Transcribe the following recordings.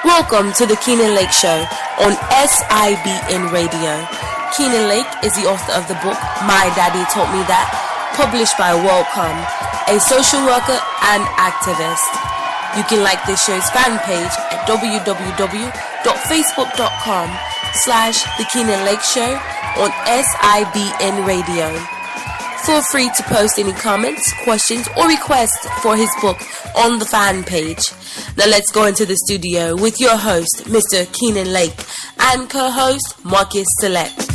Welcome to the Keenan Lake Show on SIBN Radio. Keenan Lake is the author of the book My Daddy Taught Me That, published by Welcome, a social worker and activist. You can like this show's fan page at www.facebook.com/The Keenan Lake Show on SIBN Radio. Feel free to post any comments, questions, or requests for his book on the fan page. Now let's go into the studio with your host, Mr. Keenan Lake, and co-host, Marcus Select.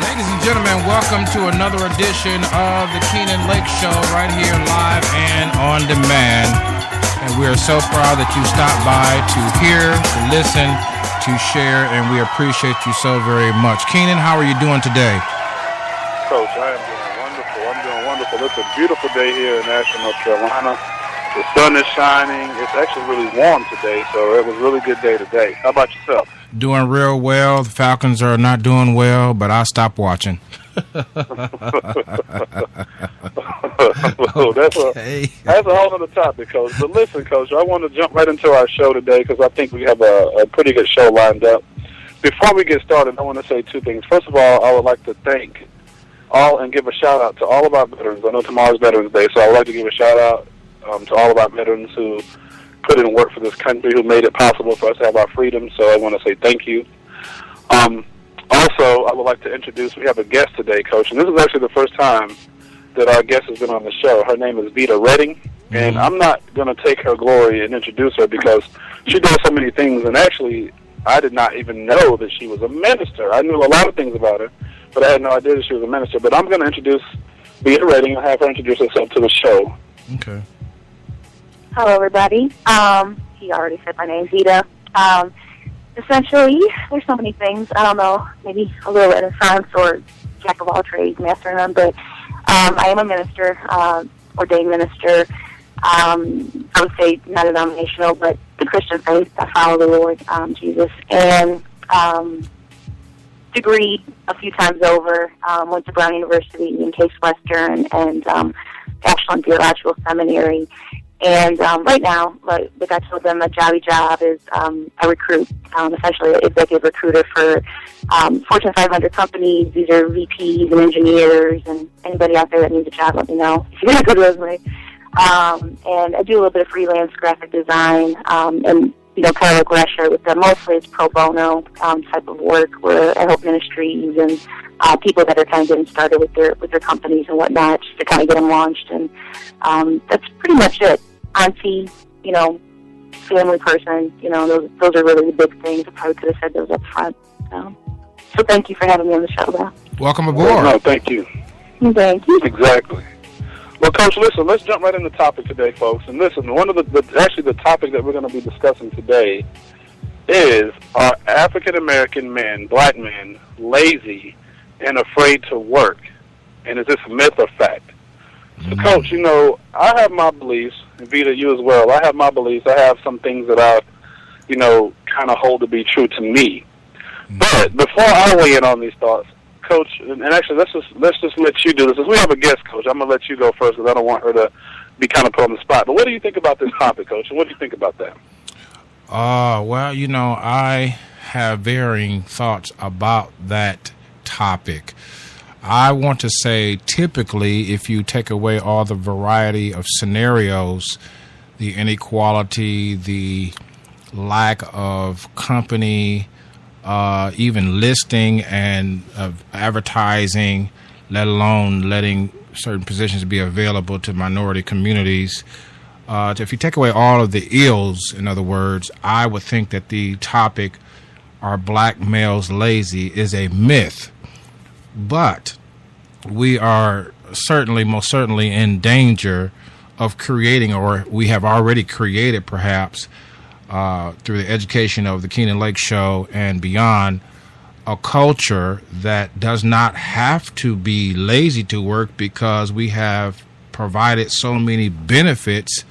Ladies and gentlemen, welcome to another edition of the Keenan Lake Show right here live and on demand. And we are so proud that you stopped by to hear, to listen, to share, and we appreciate you so very much. Keenan, how are you doing today? Coach, I am doing wonderful. I'm doing wonderful. It's a beautiful day here in Asheville, North Carolina. The sun is shining. It's actually really warm today, so it was a really good day today. How about yourself? Doing real well. The Falcons are not doing well, but I stopped watching. That's a whole other topic, Coach. But listen, Coach, I want to jump right into our show today because I think we have a pretty good show lined up. Before we get started, I want to say two things. First of all, I would like to thank all and give a shout-out to all of our veterans. I know tomorrow's Veterans Day, so I would like to give a shout-out to all of our veterans who put in work for this country, who made it possible for us to have our freedom. So I want to say thank you. Also, I would like to introduce, we have a guest today, Coach, and this is actually the first time that our guest has been on the show. Her name is Vita Redding, and I'm not going to take her glory and introduce her because she does so many things, and actually I did not even know that she was a minister. I knew a lot of things about her, but I had no idea that she was a minister. But I'm going to introduce Vita Redding and have her introduce herself to the show. Okay. Hello, everybody. He already said my name's Vita. Essentially, there's so many things. I don't know, maybe a little Renaissance or jack of all trades, master of none, but I am a minister, ordained minister. I would say not denominational, but the Christian faith. I follow the Lord Jesus, and degreed a few times over. Went to Brown University in Case Western and Ashland Theological Seminary. And right now, like I told them, my job is a recruit, essentially an executive recruiter for Fortune 500 companies. These are VPs and engineers, and anybody out there that needs a job, let me know. If you got a good resume. And I do a little bit of freelance graphic design, and kind of like what I shared with them. Mostly it's pro bono type of work where I help ministries and people that are kind of getting started with their companies and whatnot, just to kind of get them launched. And that's pretty much it. Auntie, family person, those are really the big things. I probably could have said those up front. So thank you for having me on the show, though. Welcome aboard. No, thank you. Thank you. Exactly. Well, Coach, listen, let's jump right into the topic today, folks. And listen, one of the topic that we're going to be discussing today is, are African-American men, black men, lazy and afraid to work? And is this a myth or fact? So, Coach, I have my beliefs, and Vita, you as well. I have my beliefs. I have some things that I, kind of hold to be true to me. But before I weigh in on these thoughts, Coach, and actually, let's just let you do this. As we have a guest, Coach, I'm going to let you go first because I don't want her to be kind of put on the spot. But what do you think about this topic, Coach, and what do you think about that? Well, I have varying thoughts about that topic. I want to say typically if you take away all the variety of scenarios, the inequality, the lack of company, even listing and advertising, let alone letting certain positions be available to minority communities, if you take away all of the ills, in other words, I would think that the topic, are black males lazy, is a myth. But we are most certainly in danger of creating, or we have already created perhaps, through the education of the Keenan Lake Show and beyond, a culture that does not have to be lazy to work because we have provided so many benefits,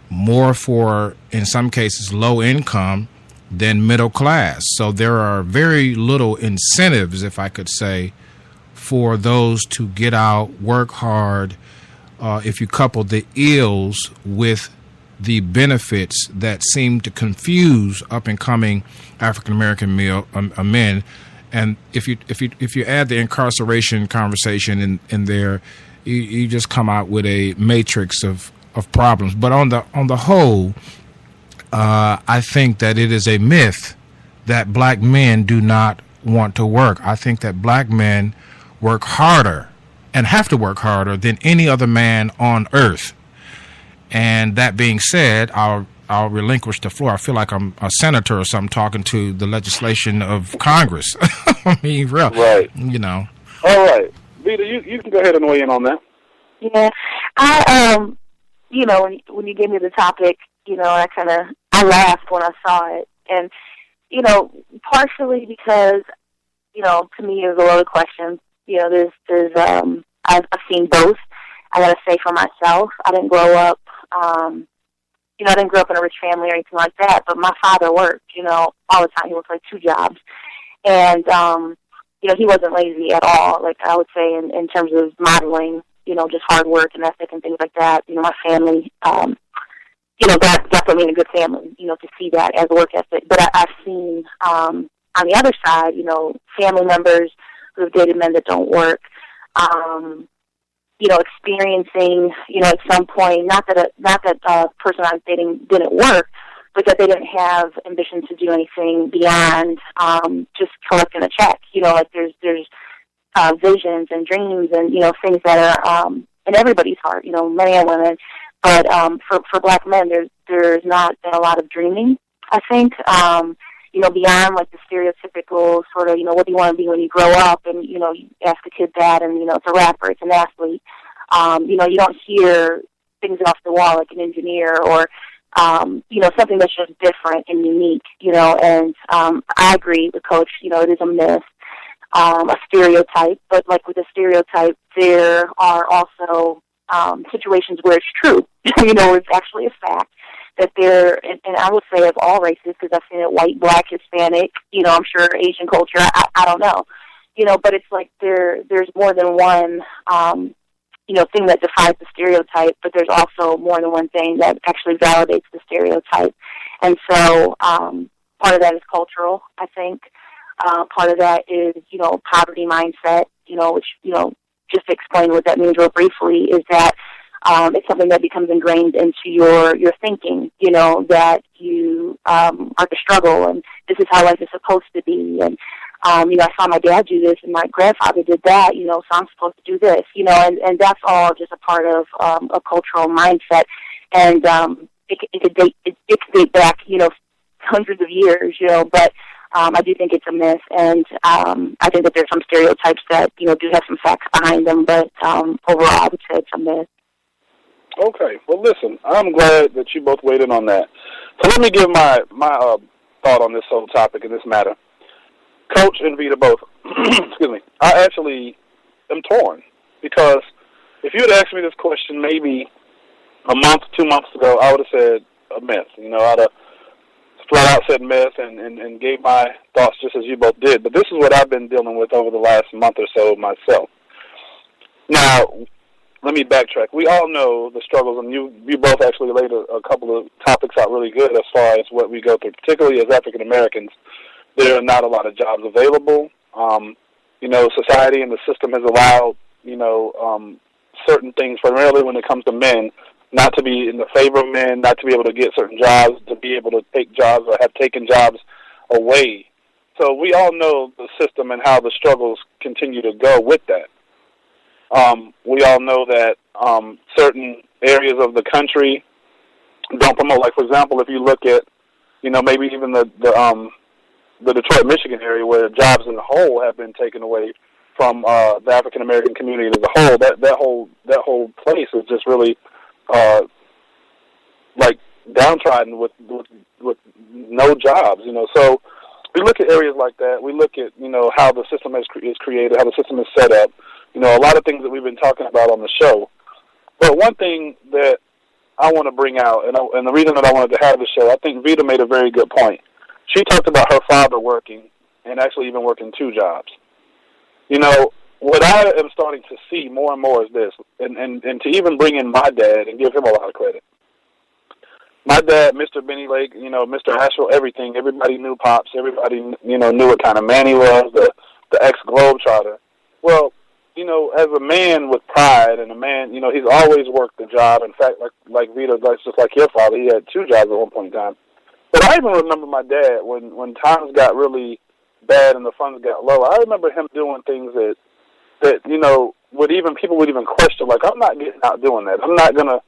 more for, in some cases, low income than middle class. So there are very little incentives, if I could say, for those to get out, work hard, if you couple the ills with the benefits that seem to confuse up-and-coming African-American men. And if you add the incarceration conversation in there, you just come out with a matrix of problems. But on the whole, I think that it is a myth that black men do not want to work. I think that black men work harder and have to work harder than any other man on earth. And that being said, I'll relinquish the floor. I feel like I'm a senator or something talking to the legislation of Congress. I mean, real, right? You know. All right, Vita, you can go ahead and weigh in on that. Yeah, you know, when you gave me the topic, you know, I laughed when I saw it, and you know, partially because, you know, to me there's a lot of questions. You know, I've seen both. I gotta say for myself, I didn't grow up. You know, I didn't grow up in a rich family or anything like that, but my father worked, you know, all the time. He worked like 2 jobs. And, you know, he wasn't lazy at all, like I would say in terms of modeling, you know, just hard work and ethic and things like that. You know, my family, you know, that put me in a good family, you know, to see that as a work ethic. But I've seen, on the other side, you know, family members who have dated men that don't work, you know, experiencing, you know, at some point, not that a person I was dating didn't work, but that they didn't have ambition to do anything beyond just collecting a check. You know, like there's visions and dreams and, you know, things that are in everybody's heart, you know, men and women. But for black men, there's not been a lot of dreaming, I think. You know, beyond like the stereotypical sort of, you know, what do you want to be when you grow up? And, you know, you ask a kid that and, you know, it's a rapper, it's an athlete. You know, you don't hear things off the wall like an engineer or, you know, something that's just different and unique, you know. And I agree with Coach, you know, it is a myth, a stereotype. But like with a stereotype, there are also situations where it's true, you know, it's actually a fact. That there, and I would say of all races, because I've seen it white, black, Hispanic, you know, I'm sure Asian culture, I don't know, you know, but it's like there's more than one, you know, thing that defines the stereotype, but there's also more than one thing that actually validates the stereotype. And so part of that is cultural, I think. Part of that is, you know, poverty mindset, you know, which, you know, just to explain what that means real briefly is that it's something that becomes ingrained into your thinking, you know, that you are to struggle and this is how life is supposed to be. And, you know, I saw my dad do this and my grandfather did that, you know, so I'm supposed to do this, you know, and that's all just a part of a cultural mindset. And it could date back, you know, hundreds of years, you know, but I do think it's a myth. And I think that there's some stereotypes that, you know, do have some facts behind them, but overall I would say it's a myth. Okay. Well, listen, I'm glad that you both weighed in on that. So let me give my thought on this whole topic and this matter. Coach and Vita both, excuse me, I actually am torn because if you had asked me this question maybe a month, 2 months ago, I would have said a myth. You know, I'd have flat out said myth and gave my thoughts just as you both did. But this is what I've been dealing with over the last month or so myself. Now, let me backtrack. We all know the struggles, and you both actually laid a couple of topics out really good as far as what we go through, particularly as African Americans. There are not a lot of jobs available. You know, society and the system has allowed, you know, certain things, primarily when it comes to men, not to be in the favor of men, not to be able to get certain jobs, to be able to take jobs or have taken jobs away. So we all know the system and how the struggles continue to go with that. We all know that certain areas of the country don't promote. Like, for example, if you look at, you know, maybe even the Detroit, Michigan area, where jobs in the whole have been taken away from the African American community as a whole. That whole place is just really like downtrodden with no jobs. You know, so we look at areas like that. We look at, you know, how the system is created, how the system is set up. You know, a lot of things that we've been talking about on the show. But one thing that I want to bring out, and the reason that I wanted to have the show, I think Vita made a very good point. she talked about her father working, and actually even working 2 jobs. You know, what I am starting to see more and more is this, and to even bring in my dad and give him a lot of credit. My dad, Mr. Benny Lake, you know, Mr. Asheville, everything. Everybody knew Pops. Everybody, you know, knew what kind of man he was, the ex-Globetrotter. Well, you know, as a man with pride and a man, you know, he's always worked the job. In fact, like Vita, just like your father, he had 2 jobs at one point in time. But I even remember my dad when times got really bad and the funds got low. I remember him doing things that you know, people would even question, like, I'm not getting out doing that. I'm not going to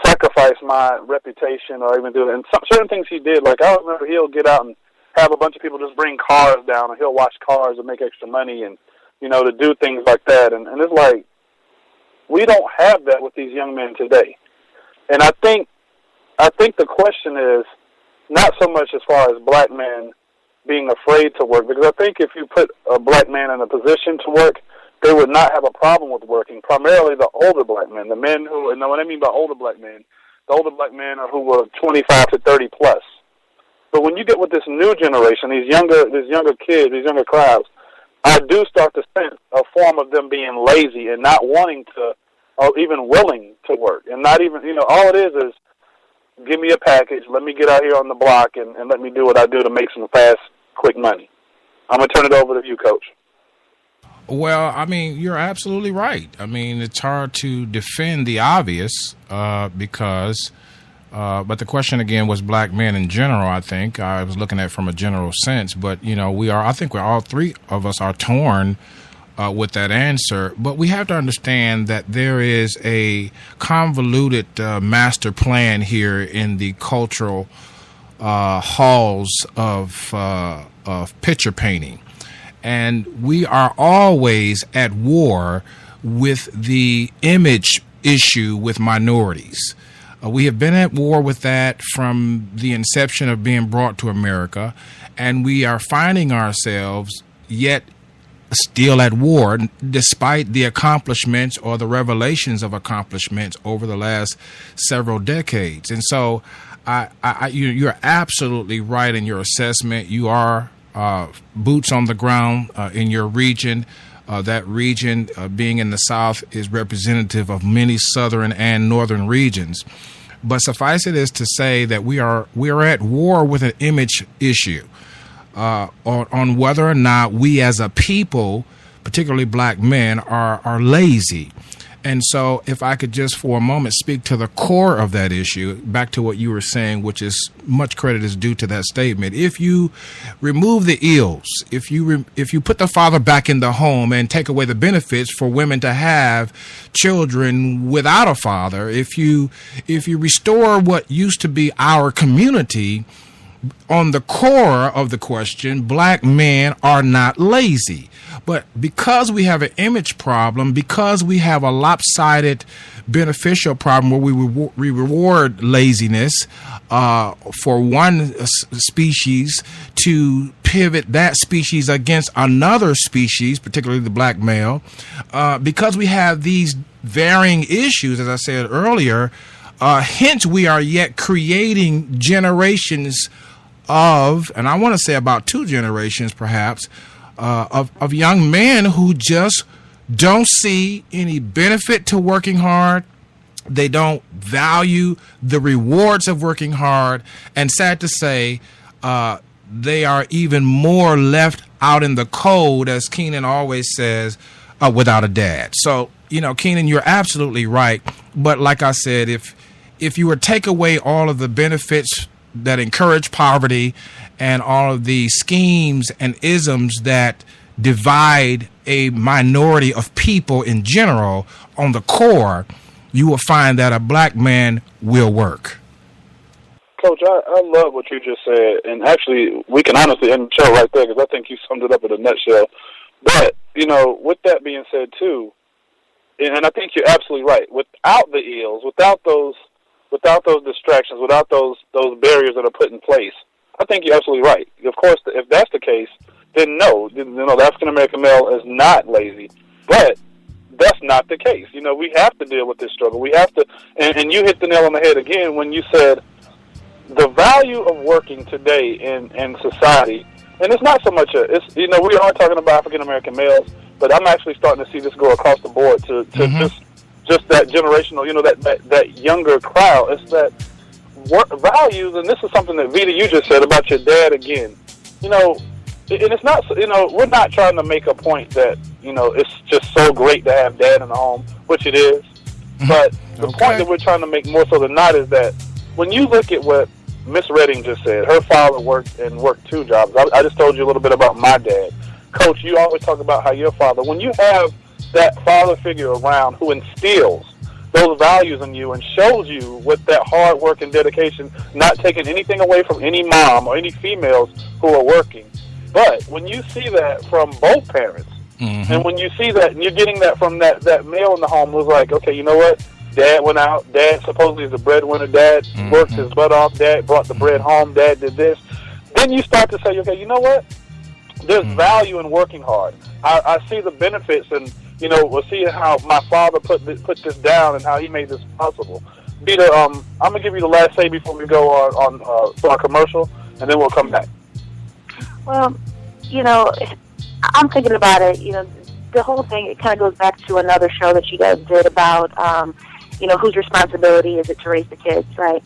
sacrifice my reputation or even do that. And certain things he did, like I remember he'll get out and have a bunch of people just bring cars down, and he'll wash cars and make extra money, and you know, to do things like that. And it's like, we don't have that with these young men today. And I think the question is not so much as far as black men being afraid to work, because I think if you put a black man in a position to work, they would not have a problem with working, primarily the older black men, the men who, and what I mean by older black men, the older black men are who were 25 to 30 plus. But when you get with this new generation, these younger kids, these younger crowds, I do start to sense a form of them being lazy and not wanting to, or even willing to work. And not even, you know, all it is give me a package, let me get out here on the block, and let me do what I do to make some fast, quick money. I'm going to turn it over to you, Coach. Well, I mean, you're absolutely right. I mean, it's hard to defend the obvious because, but the question again was black men in general. I think I was looking at it from a general sense, but you know, I think we're all 3 of us are torn with that answer. But we have to understand that there is a convoluted master plan here in the cultural halls of picture painting. And we are always at war with the image issue with minorities. We have been at war with that from the inception of being brought to America, and we are finding ourselves yet still at war, despite the accomplishments or the revelations of accomplishments over the last several decades. And so you're absolutely right in your assessment. You are boots on the ground in your region. That region, being in the South, is representative of many southern and northern regions. But suffice it is to say that we are at war with an image issue on whether or not we as a people, particularly black men, are lazy. And so if I could just for a moment speak to the core of that issue, back to what you were saying, which is much credit is due to that statement. If you remove the ills, if you put the father back in the home and take away the benefits for women to have children without a father, if you restore what used to be our community, on the core of the question, black men are not lazy. But because we have an image problem, because we have a lopsided beneficial problem where we reward laziness for one species to pivot that species against another species, particularly the black male, because we have these varying issues, as I said earlier, hence we are yet creating generations of, and I want to say about 2 generations perhaps, of young men who just don't see any benefit to working hard. They don't value the rewards of working hard. And sad to say, they are even more left out in the cold, as Keenan always says, without a dad. So, you know, Keenan, you're absolutely right. But like I said, if you were to take away all of the benefits that encourage poverty and all of the schemes and isms that divide a minority of people in general, on the core, you will find that a black man will work. Coach, I love what you just said, and actually we can honestly end the show right there because I think you summed it up in a nutshell. But, you know, with that being said too, and I think you're absolutely right, without the ills, without those distractions, without those barriers that are put in place, I think you're absolutely right. Of course, if that's the case, then no, the African-American male is not lazy. But that's not the case. You know, we have to deal with this struggle. We have to, and you hit the nail on the head again when you said the value of working today in society, and it's not so much we are talking about African American males, but I'm actually starting to see this go across the board to just that generational, that younger crowd. It's that work values, and this is something that Vita, you just said about your dad again. And it's not, we're not trying to make a point that, it's just so great to have dad in the home, which it is. But the point that we're trying to make more so than not is that when you look at what Miss Redding just said, her father worked 2 jobs. I just told you a little bit about my dad. Coach, you always talk about how your father, when you have that father figure around who instills those values in you and shows you with that hard work and dedication, not taking anything away from any mom or any females who are working. But when you see that from both parents, and when you see that and you're getting that from that male in the home who's like, okay, you know what? Dad went out. Dad supposedly is the breadwinner. Dad worked his butt off. Dad brought the bread home. Dad did this. Then you start to say, okay, you know what? There's value in working hard. I see the benefits, and we'll see how my father put this down and how he made this possible. Vita, I'm gonna give you the last say before we go on for our commercial, and then we'll come back. Well, I'm thinking about it. The whole thing, it kind of goes back to another show that you guys did about, whose responsibility is it to raise the kids, right?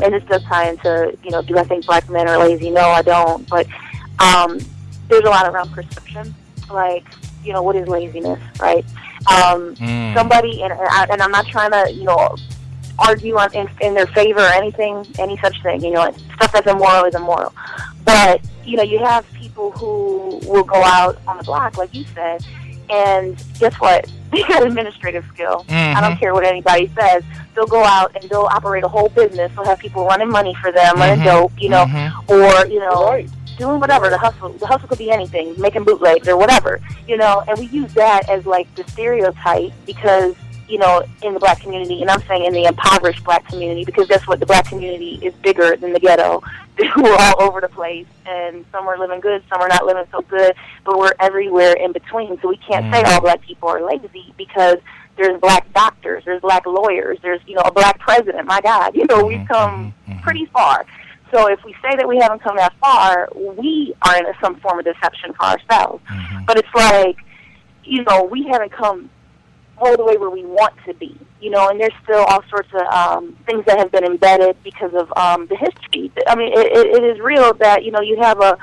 And this does tie into, do I think black men are lazy? No, I don't. But there's a lot around perception, like, what is laziness, right? Somebody, and I'm not trying to, argue in their favor or anything, any such thing. Stuff that's immoral is immoral. But, you have people who will go out on the block, like you said, and guess what? They got administrative skill. I don't care what anybody says. They'll go out and they'll operate a whole business. They'll have people running money for them, running dope, or, Right. doing whatever. The hustle could be anything, making bootlegs or whatever, and we use that as like the stereotype because, in the black community, and I'm saying in the impoverished black community, because guess what? The black community is bigger than the ghetto. We're all over the place, and some are living good, some are not living so good, but we're everywhere in between. So we can't say all black people are lazy because there's black doctors, there's black lawyers, there's, a black president. My God, we've come pretty far. So if we say that we haven't come that far, we are in some form of deception for ourselves. But it's like, we haven't come all the way where we want to be, and there's still all sorts of things that have been embedded because of the history. I mean, it is real that, you have a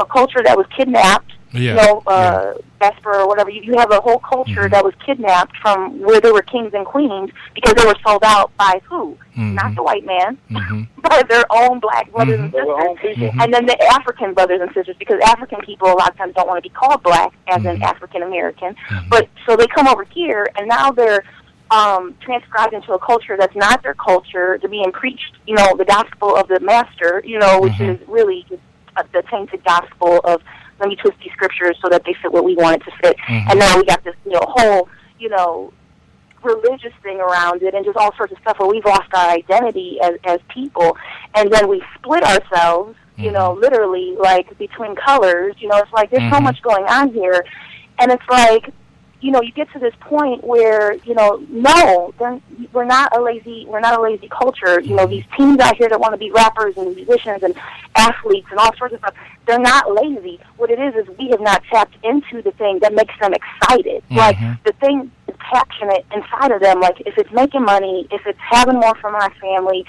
culture that was kidnapped, Vesper or whatever. You have a whole culture that was kidnapped from where there were kings and queens because they were sold out by who? Not the white man, but their own black brothers and sisters. And then the African brothers and sisters, because African people a lot of times don't want to be called black as an African American. But so they come over here and now they're transcribed into a culture that's not their culture. They're being preached, the gospel of the master, which is really just the tainted gospel of, let me twist these scriptures so that they fit what we want it to fit. And now we got this, whole, religious thing around it and just all sorts of stuff where we've lost our identity as people. And then we split ourselves, literally, like, between colors. It's like there's so much going on here. And it's like, you get to this point where, no, we're not a lazy culture. These teams out here that want to be rappers and musicians and athletes and all sorts of stuff, they're not lazy. What it is we have not tapped into the thing that makes them excited. Like, the thing is passionate inside of them. Like, if it's making money, if it's having more for my family,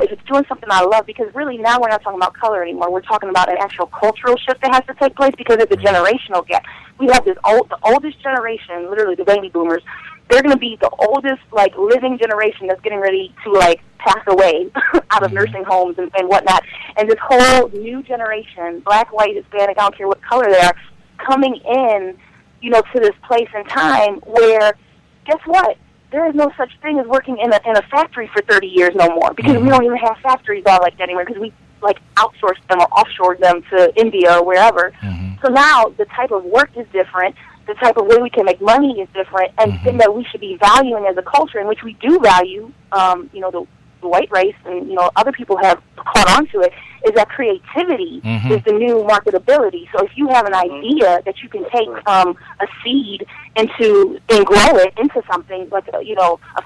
if it's doing something I love, because really now we're not talking about color anymore. We're talking about an actual cultural shift that has to take place because it's a generational gap. We have the oldest generation, literally the baby boomers. They're going to be the oldest, like, living generation that's getting ready to, like, pass away out of nursing homes and whatnot. And this whole new generation, black, white, Hispanic, I don't care what color they are, coming in, to this place and time where, guess what? There is no such thing as working in a factory for 30 years no more, because we don't even have factories all like that anymore, because we, like, outsourced them or offshored them to India or wherever. So now the type of work is different. The type of way we can make money is different, and the thing that we should be valuing as a culture, in which we do value, the white race and, other people have caught on to it, is that creativity is the new marketability. So if you have an idea that you can take from a seed and grow it into something like, a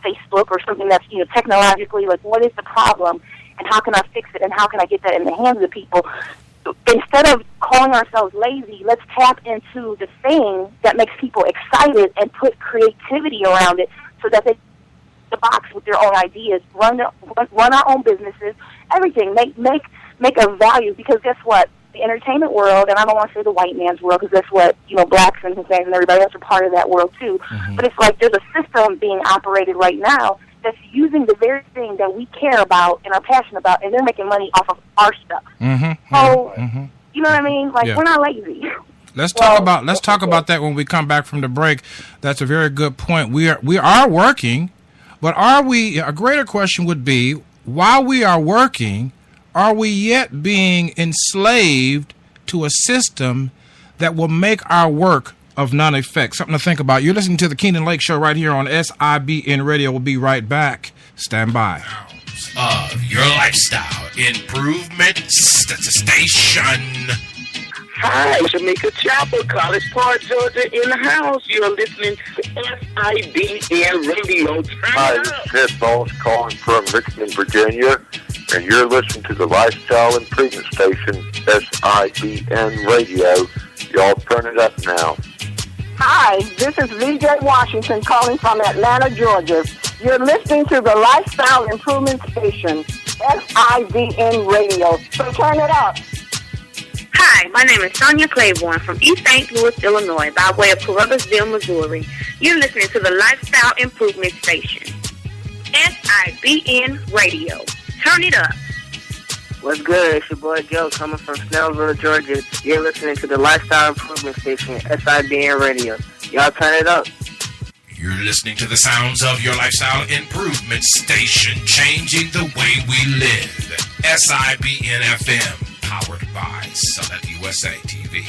Facebook or something that's, technologically, like, what is the problem? and how can I fix it, and how can I get that in the hands of people. Instead of calling ourselves lazy, let's tap into the thing that makes people excited and put creativity around it so that they the box with their own ideas, run our own businesses, everything. Make a value, because guess what? The entertainment world, and I don't want to say the white man's world, because that's what, blacks and Hispanics and everybody else are part of that world too. Mm-hmm. But it's like there's a system being operated right now that's using the very thing that we care about and are passionate about, and they're making money off of our stuff. Mm-hmm. So, you know what I mean? Like, we're not lazy. Let's talk about that when we come back from the break. That's a very good point. We are working, but are we? A greater question would be, while we are working, are we yet being enslaved to a system that will make our work of none effect? Something to think about. You're listening to the Keenan Lake Show right here on SIBN Radio. We'll be right back. Stand by. Of your lifestyle improvement station. Hi, Shamika Chapel, College Park, Georgia, in the house. You're listening to SIBN Radio. Hi, this is Ted Bones calling from Richmond, Virginia, and you're listening to the Lifestyle Improvement Station, SIBN Radio. Y'all turn it up now. Hi, this is VJ Washington calling from Atlanta, Georgia. You're listening to the Lifestyle Improvement Station, SIBN Radio. So turn it up. Hi, my name is Sonia Claiborne from East St. Louis, Illinois, by way of Columbusville, Missouri. You're listening to the Lifestyle Improvement Station, SIBN Radio. Turn it up. What's good? It's your boy Joe coming from Snellville, Georgia. You're listening to the Lifestyle Improvement Station, SIBN Radio. Y'all turn it up. You're listening to the sounds of your Lifestyle Improvement Station, changing the way we live. SIBN FM. Powered by Select USA TV.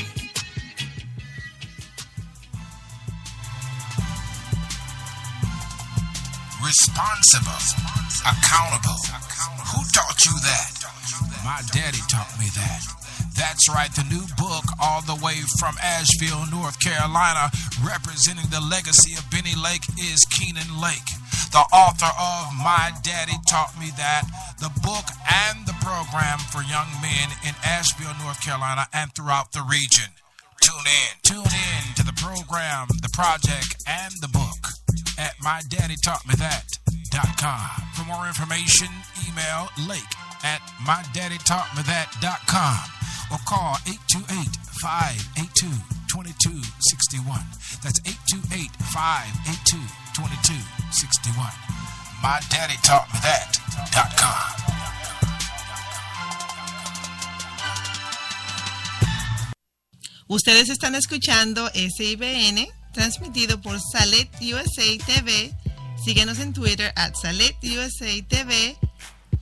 Responsible. Accountable. Who taught you that? My daddy taught me that. That's right, the new book all the way from Asheville, North Carolina, representing the legacy of Benny Lake is Keenan Lake. The author of My Daddy Taught Me That, the book and the program for young men in Asheville, North Carolina, and throughout the region. Tune in to the program, the project, and the book at mydaddytaughtmethat.com. For more information, email lake@mydaddytaughtmethat.com or call 828-582-2261. That's 828-582-2261. MyDaddyTaughtMeThat.com. Ustedes están escuchando SIBN, transmitido por Salet USA TV. Síguenos en Twitter @Salet USA TV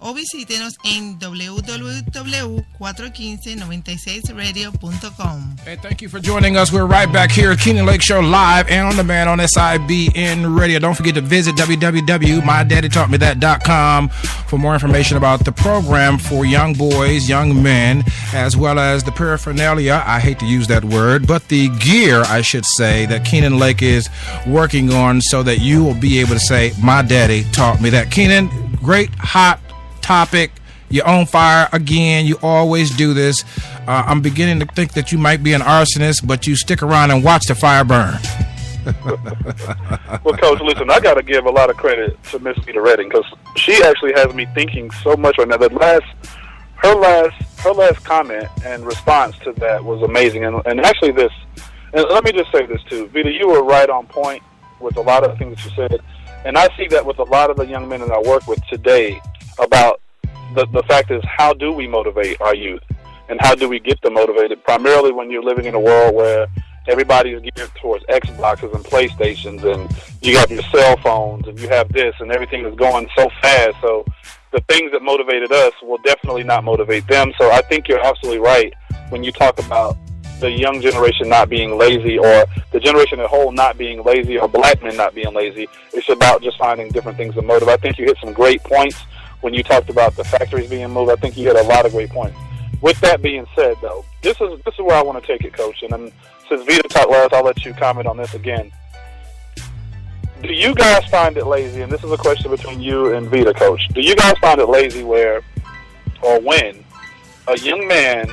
o visítenos en www.41596radio.com. Hey, thank you for joining us. We're right back here at Keenan Lake Show live and on demand on SIBN Radio. Don't forget to visit www.mydaddytaughtmethat.com for more information about the program for young boys, young men, as well as the paraphernalia, I hate to use that word, but the gear, I should say, that Keenan Lake is working on so that you will be able to say, my daddy taught me that. Keenan, great, hot topic. You're on fire again. You always do this. I'm beginning to think that you might be an arsonist, but you stick around and watch the fire burn. Well, Coach, listen, I got to give a lot of credit to Miss Vita Redding, because she actually has me thinking so much right now. Her last comment and response to that was amazing. And actually and let me just say this too. Vita, you were right on point with a lot of the things that you said. And I see that with a lot of the young men that I work with today about the fact is, how do we motivate our youth? And how do we get them motivated? Primarily when you're living in a world where everybody is geared towards Xboxes and PlayStations, and you have your cell phones, and you have this, and everything is going so fast. So the things that motivated us will definitely not motivate them. So I think you're absolutely right when you talk about the young generation not being lazy, or the generation as a whole not being lazy, or black men not being lazy. It's about just finding different things to motivate. I think you hit some great points when you talked about the factories being moved. I think you hit a lot of great points. With that being said, though, this is where I want to take it, Coach. And since Vita talked last, I'll let you comment on this again. Do you guys find it lazy, and this is a question between you and Vita, Coach, do you guys find it lazy where or when a young man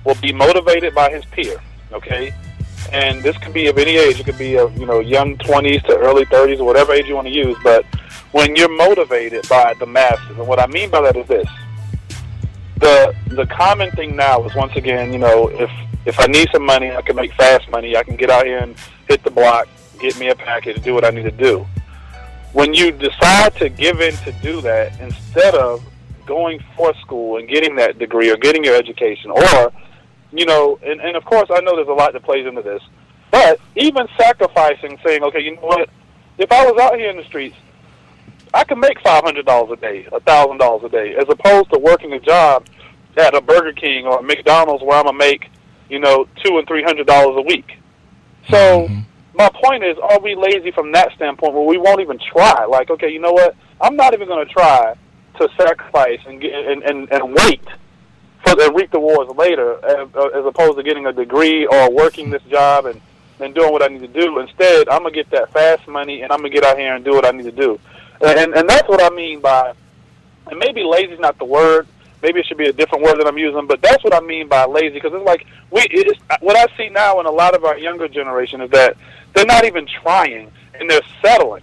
will be motivated by his peer, okay? And this could be of any age. It could be of, young 20s to early 30s or whatever age you want to use. But when you're motivated by the masses, and what I mean by that is this. The common thing now is, once again, if I need some money, I can make fast money. I can get out here and hit the block, get me a package, do what I need to do. When you decide to give in to do that, instead of going for school and getting that degree or getting your education, or, and of course I know there's a lot that plays into this, but even sacrificing, saying, okay, you know what, if I was out here in the streets, I can make $500 a day, $1,000 a day, as opposed to working a job at a Burger King or a McDonald's where I'm going to make, $200 and $300 a week. So my point is, are we lazy from that standpoint where we won't even try? Like, okay, you know what, I'm not even going to try to sacrifice and wait and reap the rewards later, as opposed to getting a degree or working this job and doing what I need to do. Instead, I'm going to get that fast money, and I'm going to get out here and do what I need to do. And that's what I mean by, and maybe lazy is not the word, maybe it should be a different word that I'm using, but that's what I mean by lazy, because it's like, what I see now in a lot of our younger generation is that they're not even trying, and they're settling.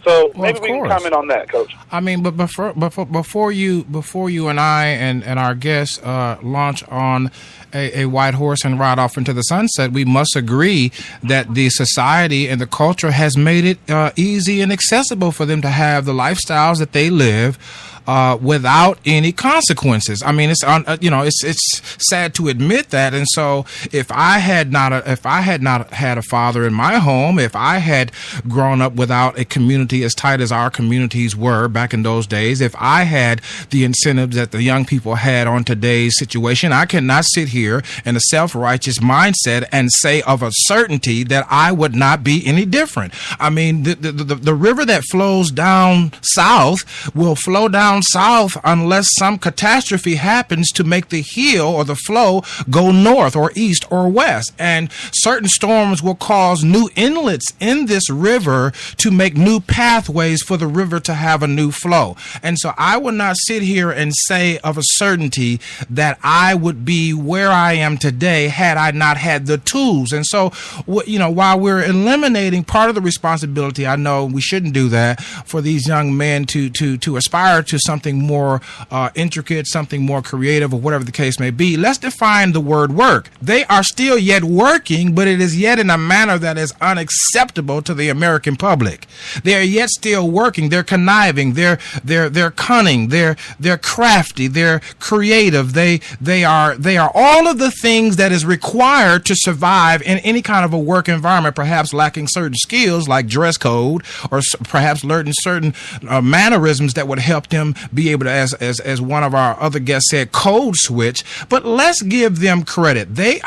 So maybe we can comment on that, Coach. I mean, but before you and I and our guests launch on a white horse and ride off into the sunset, we must agree that the society and the culture has made it easy and accessible for them to have the lifestyles that they live without any consequences. I mean, it's sad to admit that. And so, if I had not had a father in my home, if I had grown up without a community as tight as our communities were back in those days, if I had the incentives that the young people had on today's situation, I cannot sit here in a self-righteous mindset and say of a certainty that I would not be any different. I mean, the river that flows down south will flow down south unless some catastrophe happens to make the hill or the flow go north or east or west. And certain storms will cause new inlets in this river to make new pathways for the river to have a new flow. And so I would not sit here and say of a certainty that I would be where I am today had I not had the tools. And so, while we're eliminating part of the responsibility, I know we shouldn't do that, for these young men to aspire to something more intricate, something more creative, or whatever the case may be. Let's define the word work. They are still yet working, but it is yet in a manner that is unacceptable to the American public. They are yet still working. They're conniving. They're cunning. They're crafty. They're creative. They are all of the things that is required to survive in any kind of a work environment, perhaps lacking certain skills like dress code, or perhaps learning certain mannerisms that would help them be able to, as one of our other guests said, code switch. But let's give them credit. They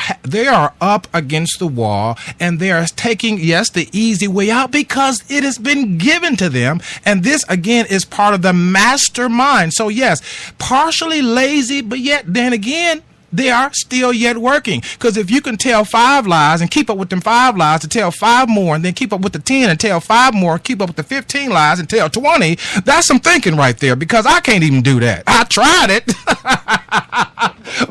are up against the wall, and they are taking, yes, the easy way out because it has been given to them. And this, again, is part of the mastermind. So, yes, partially lazy, but yet then again, they are still yet working. Because if you can tell 5 lies and keep up with them 5 lies to tell 5 more, and then keep up with the 10 and tell 5 more, keep up with the 15 lies and tell 20, that's some thinking right there, because I can't even do that. I tried it.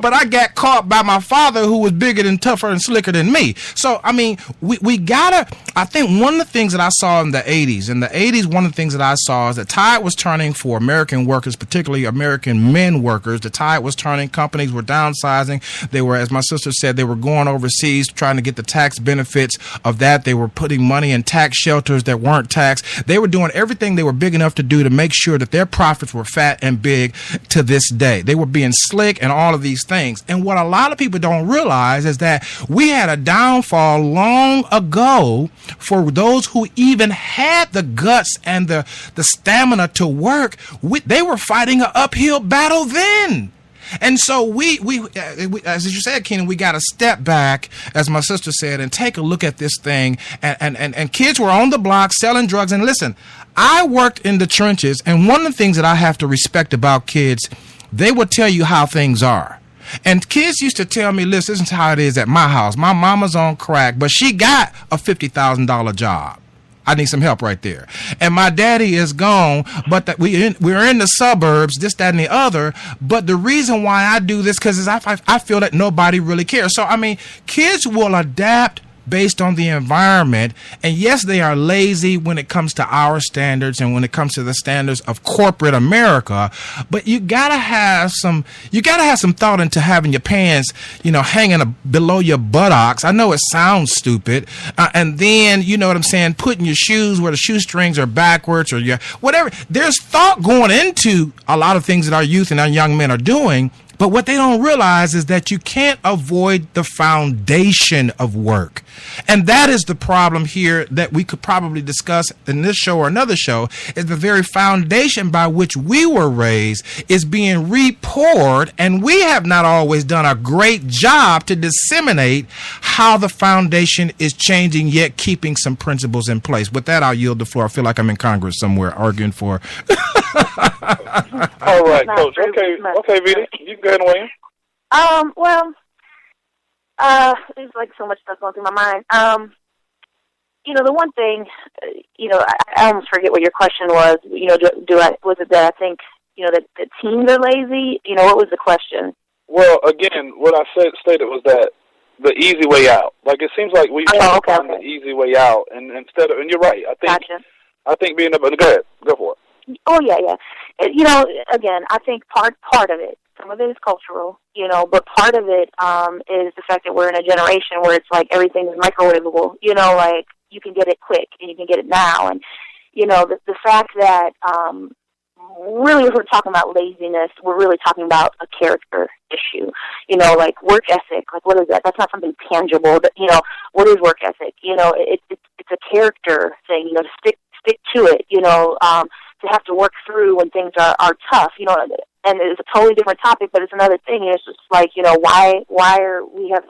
But I got caught by my father, who was bigger and tougher and slicker than me. So, I mean, we gotta, I think one of the things that I saw in the 80s, one of the things that I saw is the tide was turning for American workers, particularly American men workers. The tide was turning. Companies were downsizing. They were, as my sister said, they were going overseas trying to get the tax benefits of that. They were putting money in tax shelters that weren't taxed. They were doing everything they were big enough to do to make sure that their profits were fat and big to this day. They were being slick and all of these things. And what a lot of people don't realize is that we had a downfall long ago for those who even had the guts and the stamina to work. They were fighting an uphill battle then. And so we as you said, Keenan, we got to step back, as my sister said, and take a look at this thing. And kids were on the block selling drugs. And listen, I worked in the trenches, and one of the things that I have to respect about kids, they will tell you how things are. And kids used to tell me, listen, this is how it is at my house. My mama's on crack, but she got a $50,000 job. I need some help right there. And my daddy is gone, but that we're in the suburbs, this, that, and the other. But the reason why I do this, because I feel that nobody really cares. So, I mean, kids will adapt based on the environment. And yes, they are lazy when it comes to our standards and when it comes to the standards of corporate America. But you gotta have some thought into having your pants, hanging below your buttocks. I know it sounds stupid. And then, you know what I'm saying, putting your shoes where the shoestrings are backwards or whatever. There's thought going into a lot of things that our youth and our young men are doing. But what they don't realize is that you can't avoid the foundation of work. And that is the problem here that we could probably discuss in this show or another show, is the very foundation by which we were raised is being re-poured, and we have not always done a great job to disseminate how the foundation is changing, yet keeping some principles in place. With that, I'll yield the floor. I feel like I'm in Congress somewhere arguing for... All right, Coach. Okay, Vita, you can go ahead and weigh in. There's like so much stuff going through my mind. The one thing, I almost forget what your question was. Was it that I think, that teens are lazy? What was the question? Well, again, what I stated was that the easy way out. Like, it seems like we've tried to find the easy way out, and you're right. I think being able to go ahead, go for it. Oh, yeah. Again, I think part of it, some of it is cultural, but part of it is the fact that we're in a generation where it's like everything is microwavable, like you can get it quick and you can get it now. And, the fact that really if we're talking about laziness, we're really talking about a character issue, like work ethic. Like, what is that? That's not something tangible. But, what is work ethic? It's a character thing, to stick to it, to have to work through when things are tough, and it's a totally different topic, but it's another thing. It's just like, why are we have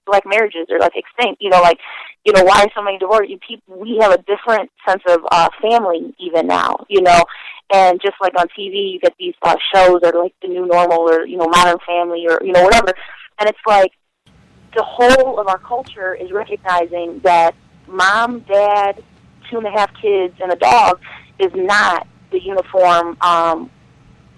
black marriages are like extinct, why are so many divorces? We have a different sense of family even now, and just like on TV, you get these shows that are like the new normal or, Modern Family or, whatever, and it's like the whole of our culture is recognizing that mom, dad, 2.5 kids, and a dog is not the uniform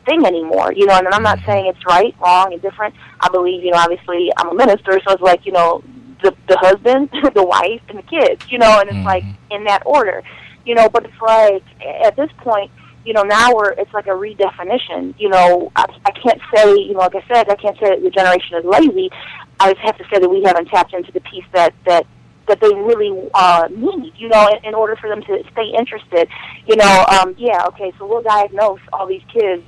thing anymore, and I'm not saying it's right, wrong, and different. I believe, obviously I'm a minister, so it's like, the husband, the wife, and the kids, and it's like in that order, but it's like at this point, now it's like a redefinition, I can't say, like I said, I can't say that the generation is lazy. I just have to say that we haven't tapped into the piece that they really need, in order for them to stay interested. So we'll diagnose all these kids,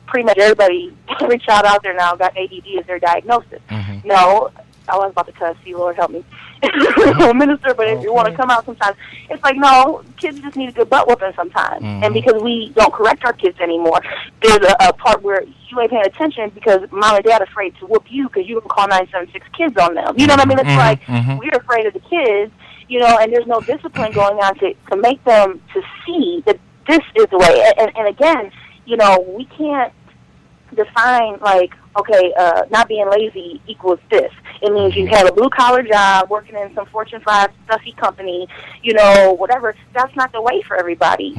pretty much every child out there now got ADD as their diagnosis. No, I was about to cuss you, Lord help me. I'm a minister, but if you want to come out sometimes, it's like, no, kids just need a good butt whooping sometimes. And because we don't correct our kids anymore, there's a part where you ain't paying attention because mom and dad are afraid to whoop you because you can call 976 kids on them. You know what I mean? It's like we're afraid of the kids, and there's no discipline going on to make them to see that this is the way. And again, we can't define like, okay, not being lazy equals this. It means you have a blue-collar job, working in some Fortune 5 stuffy company, whatever. That's not the way for everybody.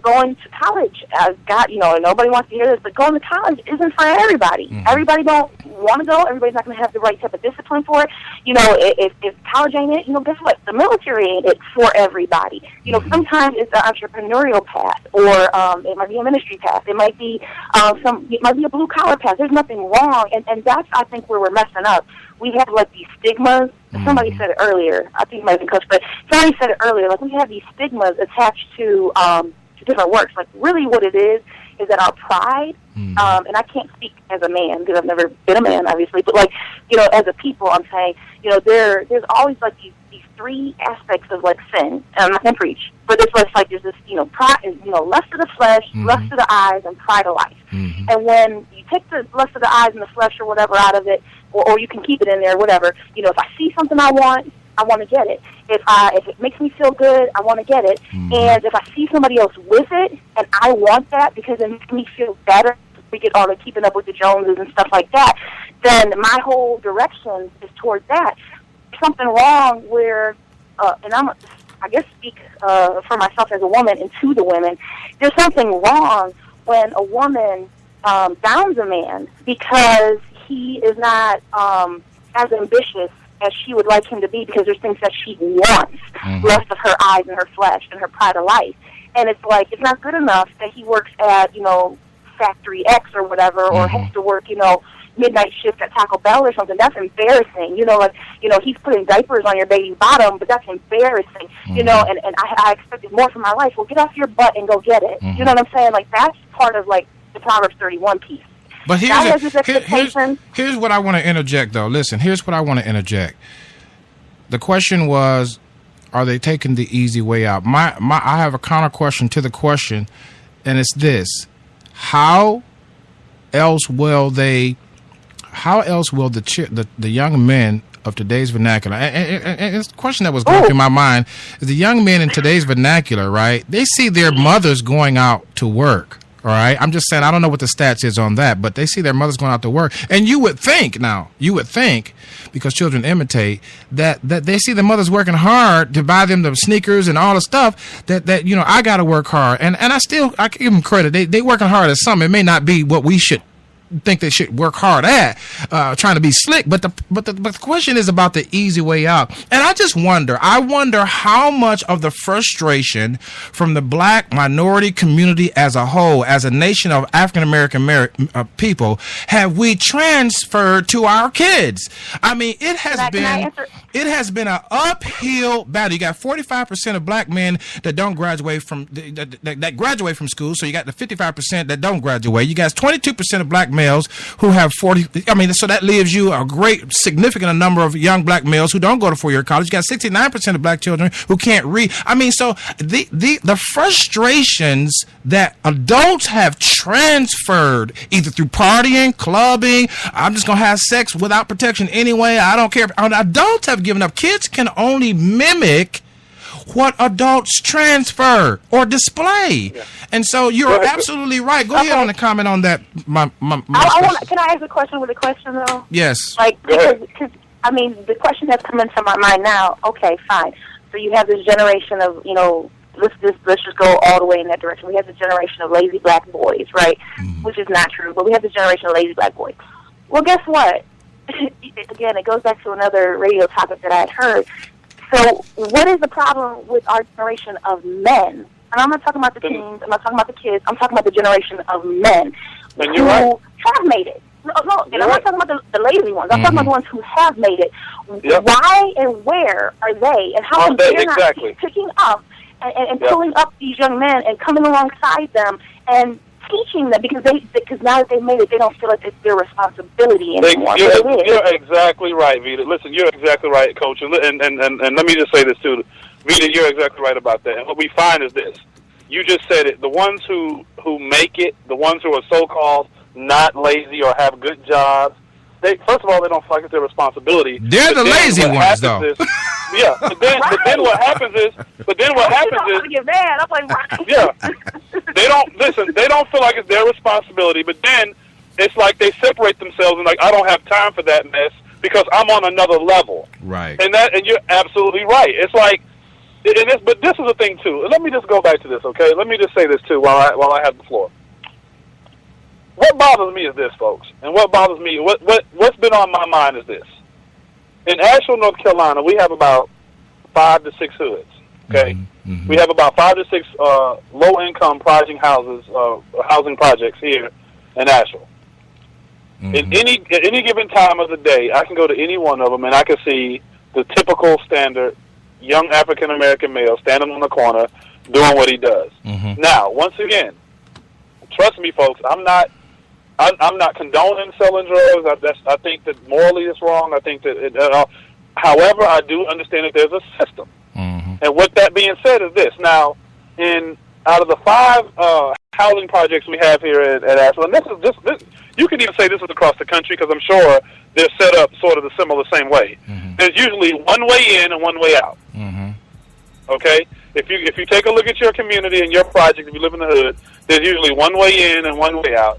Going to college, nobody wants to hear this, but going to college isn't for everybody. Everybody don't want to go. Everybody's not going to have the right type of discipline for it. If college ain't it, guess what? The military ain't it for everybody. Sometimes it's an entrepreneurial path, or it might be a ministry path. It might be it might be a blue-collar path. There's nothing wrong, and that's, I think, where we're messing up. We have, like, these stigmas. Somebody said it earlier. I think it might have been Coach, but somebody said it earlier. Like, we have these stigmas attached to different works. Like, really what it is that our pride, and I can't speak as a man because I've never been a man, obviously, but, like, as a people, I'm saying, there's always, like, these 3 aspects of, like, sin. And I'm not going to preach, but it's like there's this, pride, lust of the flesh, lust of the eyes, and pride of life. And when you take the lust of the eyes and the flesh or whatever out of it, or you can keep it in there, whatever, if I see something I want to get it. If it makes me feel good, I want to get it. And if I see somebody else with it, and I want that because it makes me feel better, we get all the keeping up with the Joneses and stuff like that, then my whole direction is towards that. Something wrong where, and I I guess, speak for myself as a woman and to the women. There's something wrong when a woman downs a man because he is not as ambitious as she would like him to be, because there's things that she wants, lust of her eyes and her flesh and her pride of life. And it's like, it's not good enough that he works at, Factory X or whatever, or has to work, midnight shift at Taco Bell or something. That's embarrassing. He's putting diapers on your baby's bottom, but that's embarrassing. And I expected more from my life. Well, get off your butt and go get it. You know what I'm saying? Like, that's part of, like, the Proverbs 31 piece. But here's what I want to interject, though. Listen, here's what I want to interject. The question was, are they taking the easy way out? I have a counter question to the question, and it's this: How else will the young men of today's vernacular, and it's a question that was going through my mind, is the young men in today's vernacular, right? They see their mothers going out to work. All right, I'm just saying, I don't know what the stats is on that, but they see their mothers going out to work, and you would think, because children imitate, that they see the mothers working hard to buy them the sneakers and all the stuff that I got to work hard, and I give them credit. They working hard at something. It may not be what we should think they should work hard at, trying to be slick, but the question is about the easy way out. And I wonder how much of the frustration from the black minority community as a whole, as a nation of African American people, have we transferred to our kids. I mean, it has been an uphill battle. You got 45% of black men that don't graduate from that graduate from school, so you got the 55% that don't graduate. You got 22% of black males who have 40. I mean, so that leaves you a great significant number of young black males who don't go to four-year college. You got 69% of black children who can't read. I mean, so the frustrations that adults have transferred either through partying, clubbing, I'm just gonna have sex without protection anyway, I don't care. Adults have given up. Kids can only mimic what adults transfer or display. Yeah. And so you're absolutely right. Go ahead on and comment on that. Can I ask a question with a question, though? Yes. Because I mean, the question that's come into my mind now, okay, fine. So you have this generation of, let's just go all the way in that direction. We have this generation of lazy black boys, right? Which is not true, but we have this generation of lazy black boys. Well, guess what? Again, it goes back to another radio topic that I had heard. So what is the problem with our generation of men? And I'm not talking about the teens, I'm not talking about the kids, I'm talking about the generation of men who have made it. No, and I'm not talking about the lazy ones. I'm talking about the ones who have made it. Yep. Why and where are they? And how come they're not picking up and pulling up these young men and coming alongside them and teaching them, because now that they've made it, they don't feel like it's their responsibility anymore. You're exactly right, Vita. Listen, you're exactly right, Coach. And let me just say this too, Vita. You're exactly right about that. And what we find is this: you just said it. The ones who make it, the ones who are so-called not lazy or have good jobs, first of all, they don't feel like it's their responsibility. They're the lazy ones, though. Yeah, but then what happens is, yeah, they don't feel like it's their responsibility, but then it's like they separate themselves and like, I don't have time for that mess because I'm on another level. Right. And you're absolutely right. It's like, but this is the thing too. Let me just go back to this, okay? Let me just say this too while I have the floor. What bothers me is this, folks, and what bothers me, what's been on my mind is this. In Asheville, North Carolina, we have about 5 to 6 hoods. Okay, we have about 5 to 6 low-income housing projects here in Asheville. At any given time of the day, I can go to any one of them and I can see the typical standard young African American male standing on the corner doing what he does. Now, once again, trust me, folks, I'm not condoning selling drugs. I think that morally it's wrong. I think that, however, I do understand that there's a system. And with that being said is this. Now, out of the 5 housing projects we have here at Asheville, and this you can even say this is across the country because I'm sure they're set up sort of the similar same way. There's usually one way in and one way out. Okay? If you take a look at your community and your project, if you live in the hood, there's usually one way in and one way out.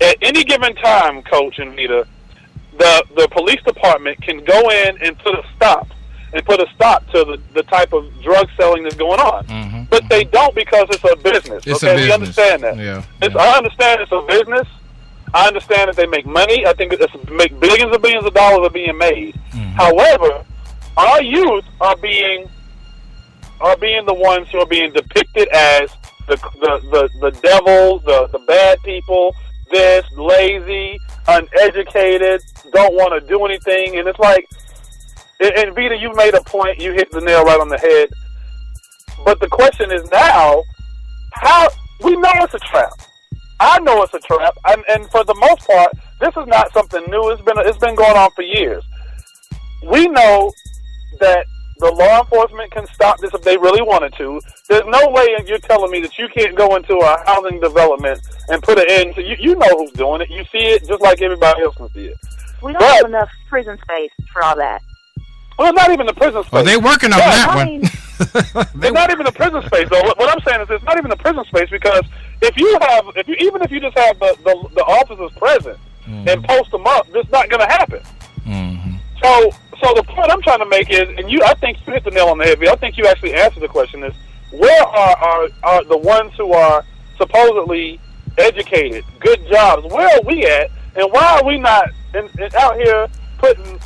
At any given time, Coach and Vita, the police department can go in and put a stop and put a stop to the type of drug selling that's going on. Mm-hmm. But they don't because it's a business. It's okay, a business. We understand that. Yeah. I understand it's a business. I understand that they make money. I think it's make billions and billions of dollars are being made. Mm-hmm. However, our youth are being the ones who are being depicted as the devil, the bad people, this lazy, uneducated, don't want to do anything, and it's like, and Vita, you made a point, you hit the nail right on the head. But the question is now, how we know it's a trap. I know it's a trap, and for the most part, this is not something new. It's been going on for years. We know that the law enforcement can stop this if they really wanted to. There's no way you're telling me that you can't go into a housing development and put an end to you know who's doing it. You see it just like everybody else can see it. We don't have enough prison space for all that. Well, not even the prison space. Well, they're working on that one. It's not even the prison space, though. What I'm saying is it's not even the prison space, because if you just have the officers present and post them up, it's not going to happen. Mm-hmm. So the point I'm trying to make is, and I think you hit the nail on the head, I think you actually answered the question, is where are the ones who are supposedly educated, good jobs, where are we at, and why are we not out here putting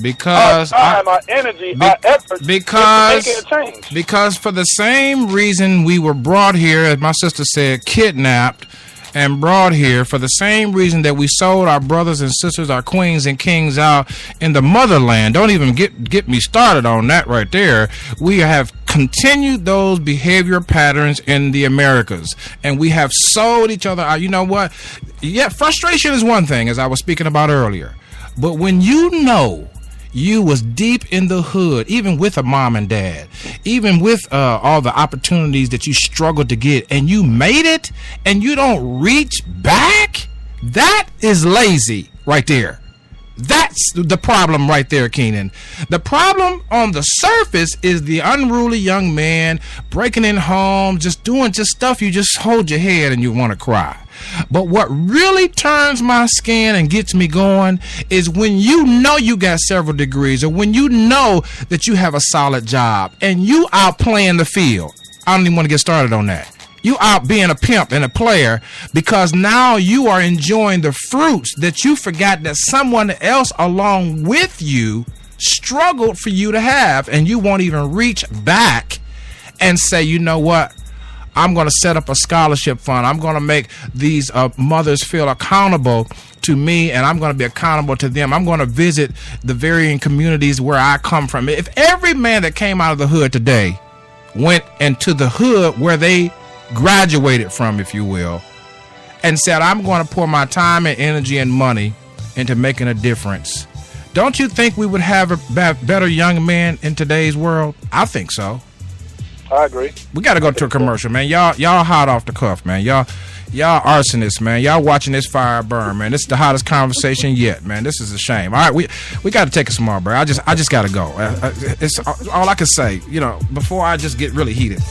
because our time, our energy, our effort into making a change? Because for the same reason we were brought here, as my sister said, kidnapped and brought here, for the same reason that we sold our brothers and sisters, our queens and kings out in the motherland. Don't even get me started on that right there. We have continued those behavior patterns in the Americas, and we have sold each other out. You know what? Yeah, frustration is one thing, as I was speaking about earlier. But when you know you was deep in the hood, even with a mom and dad, even with all the opportunities that you struggled to get, and you made it, and you don't reach back, that is lazy right there. That's the problem right there, Keenan. The problem on the surface is the unruly young man breaking in homes, just doing stuff you just hold your head and you want to cry. But what really turns my skin and gets me going is when you know you got several degrees, or when you know that you have a solid job and you out playing the field. I don't even want to get started on that. You out being a pimp and a player because now you are enjoying the fruits that you forgot that someone else along with you struggled for you to have, and you won't even reach back and say, you know what? I'm going to set up a scholarship fund. I'm going to make these mothers feel accountable to me, and I'm going to be accountable to them. I'm going to visit the varying communities where I come from. If every man that came out of the hood today went into the hood where they graduated from, if you will, and said, I'm going to pour my time and energy and money into making a difference, don't you think we would have a better young men in today's world? I think so. I agree. We got to go to a commercial, man. Y'all hot off the cuff, man. Y'all arsonists, man. Y'all watching this fire burn, man. This is the hottest conversation yet, man. This is a shame. All right, we got to take a small break. I just got to go. It's all I can say, before I just get really heated.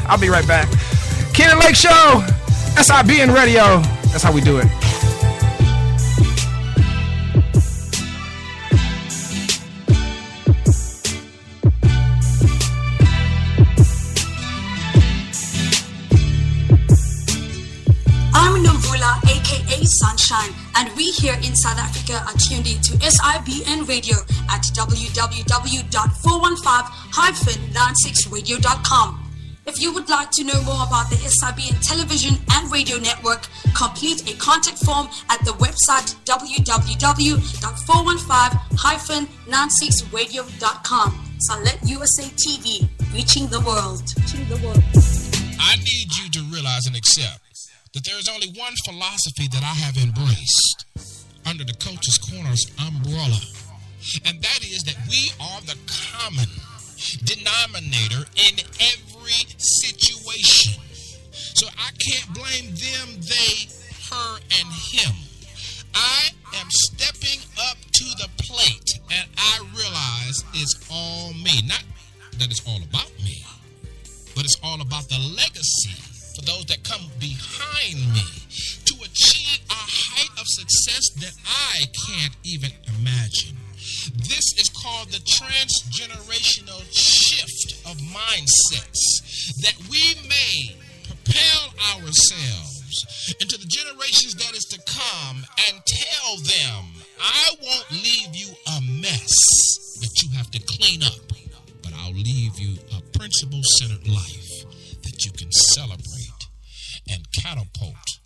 I'll be right back. Ken and Lake Show, SIBN Radio. That's how we do it. Sunshine, and we here in South Africa are tuned in to SIBN Radio at www.415-96radio.com. If you would like to know more about the SIBN television and radio network, complete a contact form at the website www.415-96radio.com. Salet USA TV, reaching the world. I need you to realize and accept that there is only one philosophy that I have embraced under the Coach's Corners umbrella, and that is that we are the common denominator in every situation. So I can't blame them, they, her, and him. I am stepping up to the plate, and I realize it's all me. Not that it's all about me, but it's all about the legacy for those that come behind me to achieve a height of success that I can't even imagine. This is called the transgenerational shift of mindsets that we may propel ourselves into the generations that is to come and tell them, I won't leave you a mess that you have to clean up, but I'll leave you a principle-centered life that you can celebrate and catapult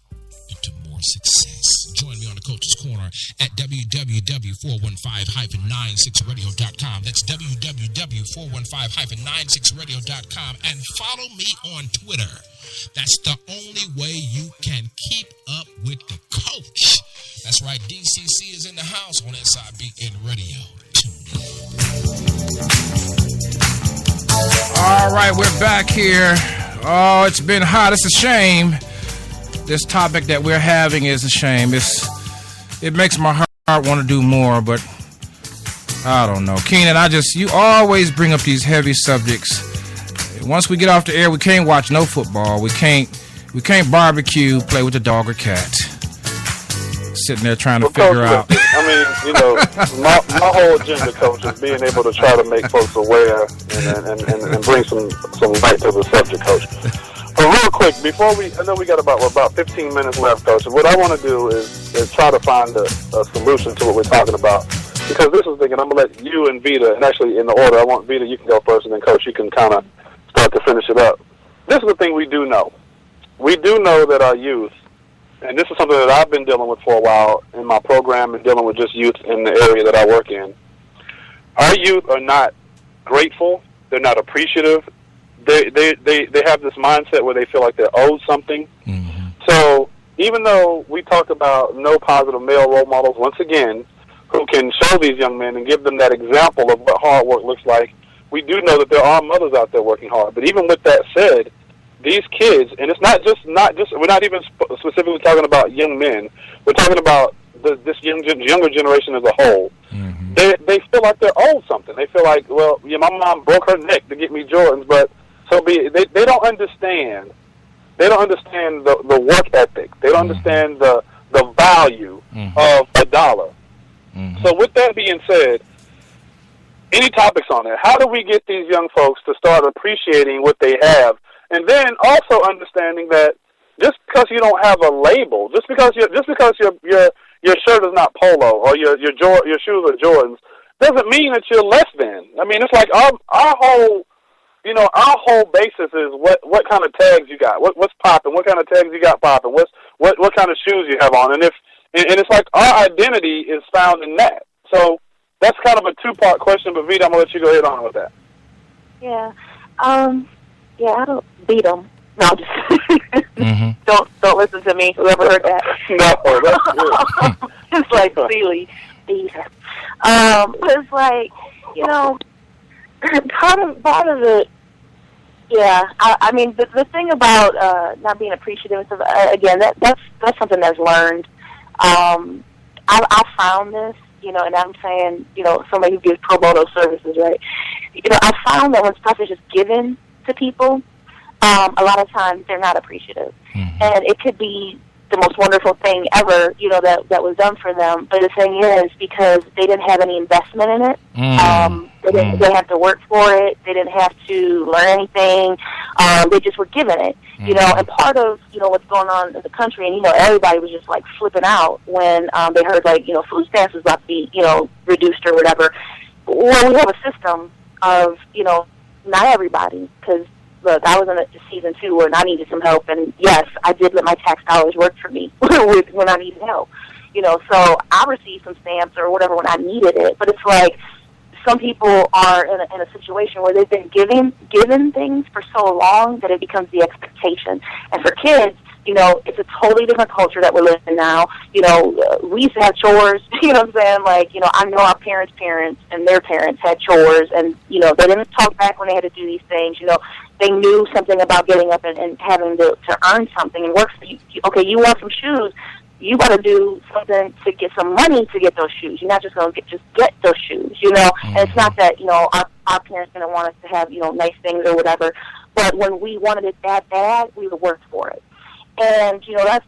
into more success. Join me on the Coach's Corner at www.415-96radio.com. That's www.415-96radio.com. And follow me on Twitter. That's the only way you can keep up with the coach. That's right, DCC is in the house on SIBN Radio. All right, we're back here. Oh, it's been hot. It's a shame. This topic that we're having is a shame. It makes my heart want to do more, but I don't know. Keenan, you always bring up these heavy subjects. Once we get off the air, we can't watch no football. We can't barbecue, play with the dog or cat. Sitting there trying to figure out. I mean, my whole agenda, Coach, is being able to try to make folks aware and bring some light to the subject, Coach. But real quick, I know we got about 15 minutes left, Coach. What I want to do is try to find a solution to what we're talking about. Because this is thinking, I'm going to let you and Vita, and actually in the order, I want Vita, you can go first, and then Coach, you can kind of start to finish it up. This is the thing we do know. We do know that our youth, and this is something that I've been dealing with for a while in my program and dealing with just youth in the area that I work in. Our youth are not grateful. They're not appreciative. They have this mindset where they feel like they're owed something. Mm-hmm. So even though we talk about no positive male role models, once again, who can show these young men and give them that example of what hard work looks like, we do know that there are mothers out there working hard. But even with that said, these kids, and it's not just we're not even specifically talking about young men. We're talking about this younger generation as a whole. Mm-hmm. They feel like they're owed something. They feel like, well, yeah, my mom broke her neck to get me Jordans, but so be it. They don't understand. They don't understand the work ethic. They don't understand the value of a dollar. Mm-hmm. So with that being said, any topics on that? How do we get these young folks to start appreciating what they have? And then also understanding that just because you don't have a label, just because your shirt is not Polo or your shoes are Jordans, doesn't mean that you're less than. I mean, it's like our whole basis is what kind of tags you got, what's popping, what kind of tags you got popping, what kind of shoes you have on, and it's like our identity is found in that. So that's kind of a two-part question, but Vita, I'm gonna let you go ahead on with that. Yeah. Yeah, I don't beat them. No, just mm-hmm. don't listen to me. Whoever heard that? No, that's good. It's like silly beat her. It's like part of it. Yeah, I mean the thing about not being appreciative. Again, that's something that's learned. I found this. And I'm saying, somebody who gives pro bono services, right? I found that when stuff is just given to people, a lot of times they're not appreciative. Mm-hmm. And it could be the most wonderful thing ever, that was done for them. But the thing is, because they didn't have any investment in it, they didn't have to work for it, they didn't have to learn anything, they just were given it, and part of, what's going on in the country, and, everybody was just, like, flipping out when they heard, like, food stamps was about to be, reduced or whatever. Well, we have a system of, not everybody, because look, I was in a season 2 where I needed some help, and yes, I did let my tax dollars work for me when I needed help. So I received some stamps or whatever when I needed it. But it's like some people are in a situation where they've been given things for so long that it becomes the expectation. And for kids, it's a totally different culture that we're living in now. We used to have chores, what I'm saying? Like, I know our parents' and their parents had chores, and, they didn't talk back when they had to do these things. They knew something about getting up and having to earn something and work. Okay, you want some shoes, you got to do something to get some money to get those shoes. You're not just going to get those shoes, And it's not that, our parents didn't want us to have, nice things or whatever. But when we wanted it that bad, we would work for it. And,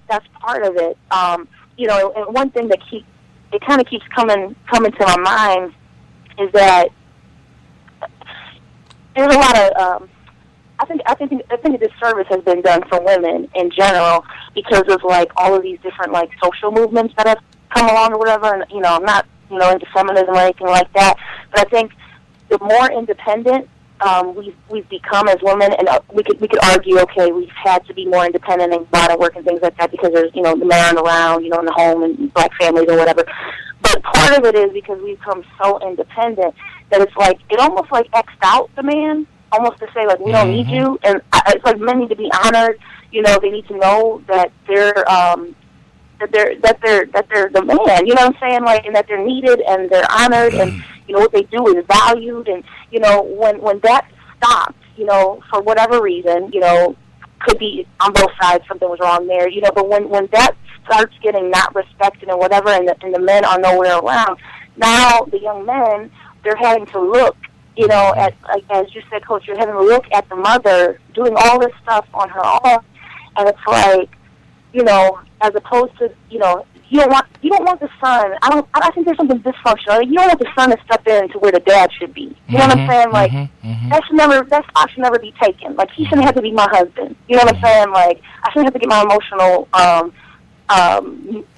that's part of it. And one thing that keeps coming to my mind is that there's a lot of I think a disservice has been done for women in general because of like all of these different like social movements that have come along or whatever. And I'm not into feminism or anything like that, but I think the more independent we've become as women, and we could argue, okay, we've had to be more independent and go out and work and things like that because there's the man around, in the home and black families or whatever. But part of it is because we've become so independent that it's like it almost like X'd out the man. Almost to say, like, we don't need you, and it's like men need to be honored. They need to know that they're the man. You know what I'm saying? Like, and that they're needed and they're honored, and what they do is valued. And when that stops, for whatever reason, could be on both sides something was wrong there. But when that starts getting not respected and whatever, and the men are nowhere around, now the young men, they're having to look. At, like, as you said, Coach, you're having to look at the mother doing all this stuff on her own, and it's like, as opposed to, you don't want the son. I think there's something dysfunctional. Like, you don't want the son to step in to where the dad should be. You know what I'm saying? Like, that spot should never be taken. Like, he shouldn't have to be my husband. You know what I'm saying? Like, I shouldn't have to get my emotional